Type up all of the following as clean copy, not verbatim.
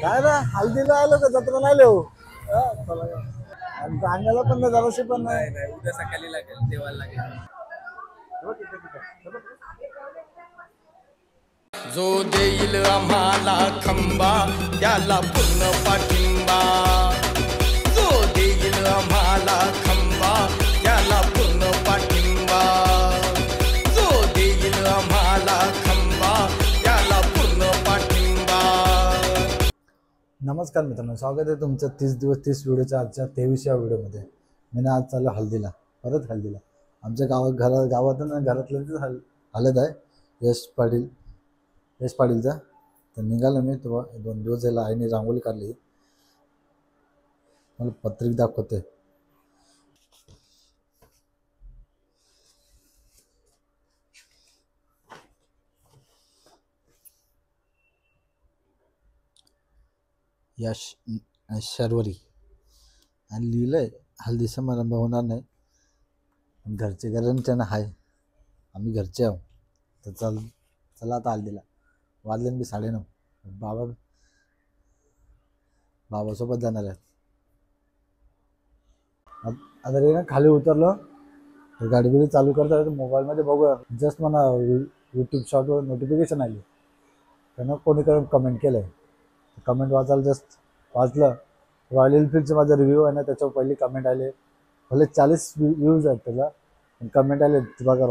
काय ना हल्दीला आलो का जत्रा नाही हो. गाण्याला पण नाही जराशी पण नाही. नाही उद्या सकाळी लागेल देवाला लागेल. जो देईल आम्हाला खंबा त्याला पूर्ण पाठिंबा. जो देईल आम्हाला खंबा त्याला पूर्ण पाठिंबा. जो देईल आम्हाला खंबा त्याला पूर्ण पाठिंबा. नमस्कार मित्रांनो, स्वागत आहे तुमचं 30 दिवस 30 व्हिडिओच्या आजच्या 23व्या व्हिडिओमध्ये. मी आज चालू हल्दीला, परत हल्दीला. आमच्या गावातून घरातलं हलत आहे यश पाटीलचा. तर निघालो मी तेव्हा 2 दिवस झाला. आईने रांगोळी काढली, मला पत्रिक दाखवते. यश शर्वरी आणि लिहिलंय हल्दी समारंभ होणार नाही, घरचे घरांच्या ना आहे, आम्ही घरचे आहो. तर चला आता हल्दीला. वाजले मी 9:30. बाबासोबत जाणार आहेत. आता रे ना खाली उतरलो तर गाडी बिडी चालू करता येतं. मोबाईलमध्ये बघूया, जस्ट मला यूट्यूब शॉर्टवर नोटिफिकेशन आली. त्यानं कोणी कमेंट केलं आहे. कमेंट वाचायला जस्ट वाचलं. रॉयल एनफील्डचे माझा रिव्ह्यू आहे ना, त्याच्यावर पहिली कमेंट आले. भले 40 व्ह्यूज आहेत त्याला, पण कमेंट आले बघा.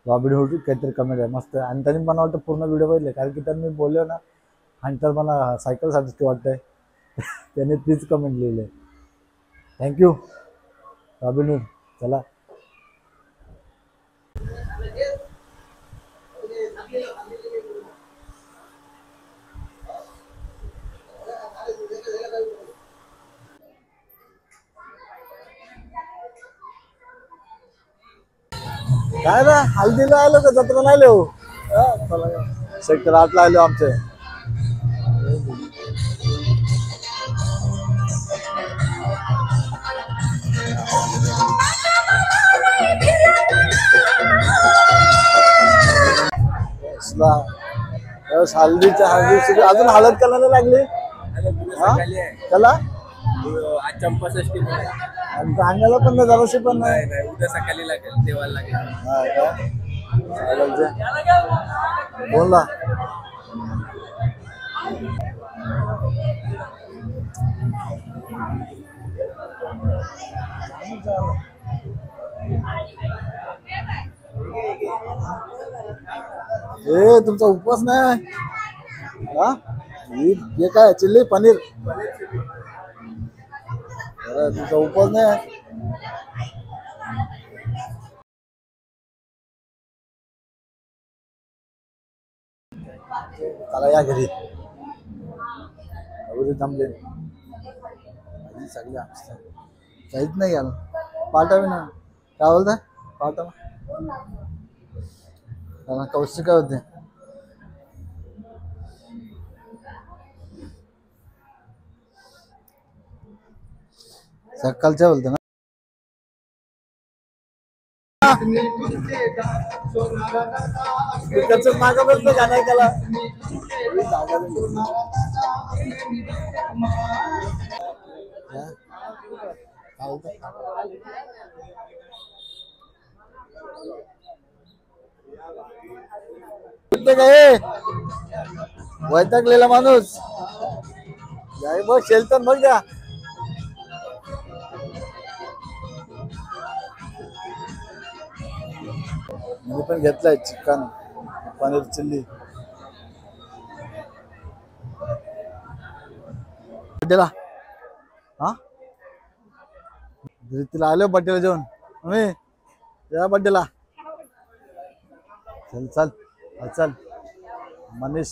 रॉबिनहूड काहीतरी कमेंट आहे मस्त. आणि त्यांनी मला वाटतं पूर्ण व्हिडिओ बघितले, कारण की त्यांनी बोललो ना हंटर मला सायकलसाठी वाटतंय. त्यांनी तीच कमेंट लिहिली आहे. Thank you Robin Hood. चला काय ना हल्दीला आलो का जत्रा नाही हो. सेक्टर 8 ला आलो आमचे. हल्दीच्या अजून हळद करायला लागली. चला आज चंपाषष्ठी पण आहे. गाण्याला पण नाही जराशी पण नाही. नाही उद्या सकाळी लागेल देवाला लागेल. बोलला ए तुमचा उपवास नाही हा? हे काय चिल्ली पनीर? तुमचा उपवास नाही. चला या घरी. जमले सगळे काहीच नाही घ्याल. पाठव ना, काय बोलता पाठव. कौशिक काय होते. सकाळच्या बोलते ना. मागा बसलं गाणं त्याला. वैतागलेला माणूस बघ शेल्टर बघ द्या. मी पण घेतलाय चिकन पनीर चिल्ली. बड्डेला हा तिला आलो बड्डेला जेवण आम्ही त्या बड्डेला. चल चल चल मनीष.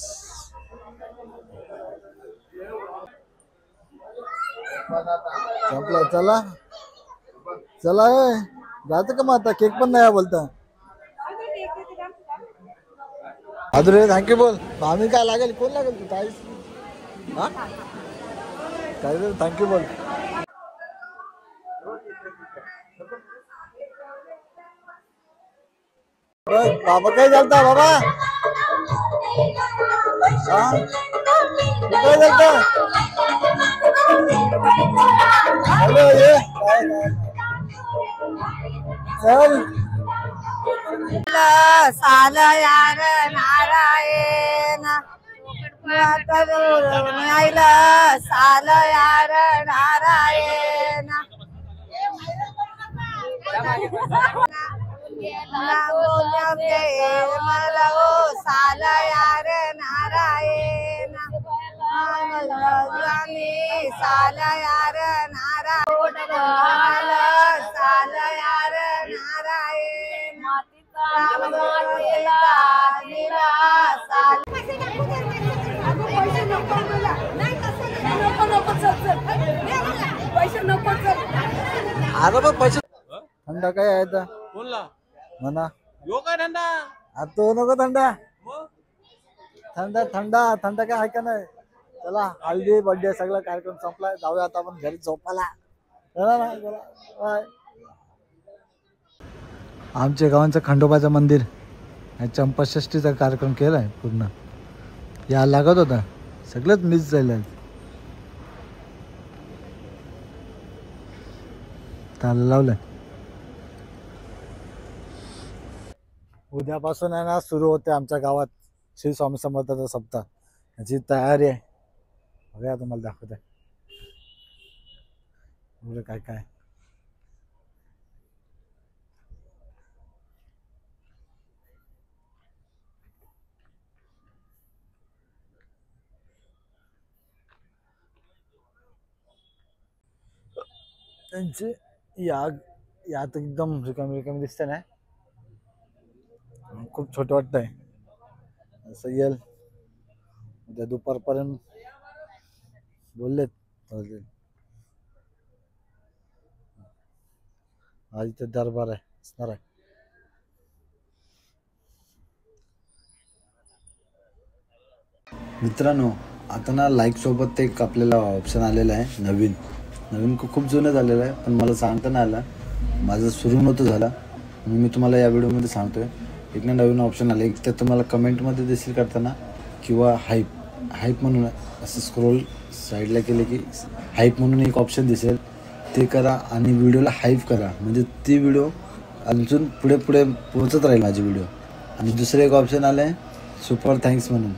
संपला. चला चला जायचं का मग आता. केक पण नाही बोलता. अधुरे थँक्यू बोल. आम्ही काय लागेल कोण लागेल तू काय हा काय थँक्यू बोल. बाबा काय चालता बाबा. हॅलो ये चल साल यार नारायण आईल साल यार नारायण मला साल यार नारायण साल यार नारायण साल यार नारायण अरे बा पैसे थंडा काय आहे तर बोलला म्हणा यो काय धंदा आता तो नको थंडा थंडा थंडा थंडा काय आहे का नाही चला हल्दी बर्थडे सगळा कार्यक्रम संपलाय जाऊया आता आपण घरी झोपायला चला ना चला बाय आमच्या गावांचं खंडोबाचं मंदिर चंपाषष्टीचा कार्यक्रम केलाय पूर्ण या लागत होता सगळंच मिस झालं त्याला लावलंय उद्यापासून आहे ना सुरू होते आमच्या गावात श्री स्वामी समर्थाचा सप्ताह याची तयारी आहे बघा तुम्हाला दाखवत आहे काय काय त्यांचे यात एकदम रिकामी दिसते ना खूप छोटं वाटतंय असं येईल उद्या दुपारपर्यंत बोललेत आज इथे दरबार आहे असणार आहे मित्रांनो आता ना लाईक सोबत एक आपल्याला ऑप्शन आलेला आहे नवीन खूप जुनं झालेलं आहे पण मला सांगता नाही आलं माझं सुरू नव्हतं झालं म्हणून मी तुम्हाला या व्हिडिओमध्ये सांगतोय एक ना नवीन ऑप्शन आलं एक तर तुम्हाला कमेंटमध्ये दिसेल करताना किंवा हाईप म्हणून असं स्क्रोल साईडला केले की हाईप म्हणून एक ऑप्शन दिसेल ते करा आणि व्हिडिओला हाईप करा म्हणजे ती व्हिडिओ अजून पुढे पोहोचत राहील माझी व्हिडिओ आणि दुसरं एक ऑप्शन आलं आहे सुपर थँक्स म्हणून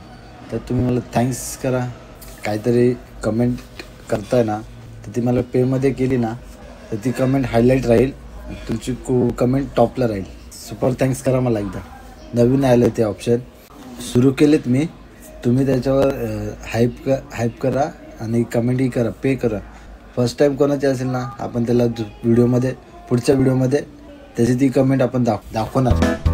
तर तुम्ही मला थँक्स करा काहीतरी कमेंट करताय ना तर ती मला पेमध्ये केली ना तर ती कमेंट हायलाईट राहील तुमची कमेंट टॉपला राहील सुपर थँक्स करा मला एकदा नवीन आलं ते ऑप्शन सुरू केलेत मी तुम्ही त्याच्यावर हाईप करा आणि कमेंटही करा पे करा फर्स्ट टाईम कोणाची असेल ना आपण त्याला व्हिडिओमध्ये पुढच्या व्हिडिओमध्ये त्याची ती कमेंट आपण दाखवणार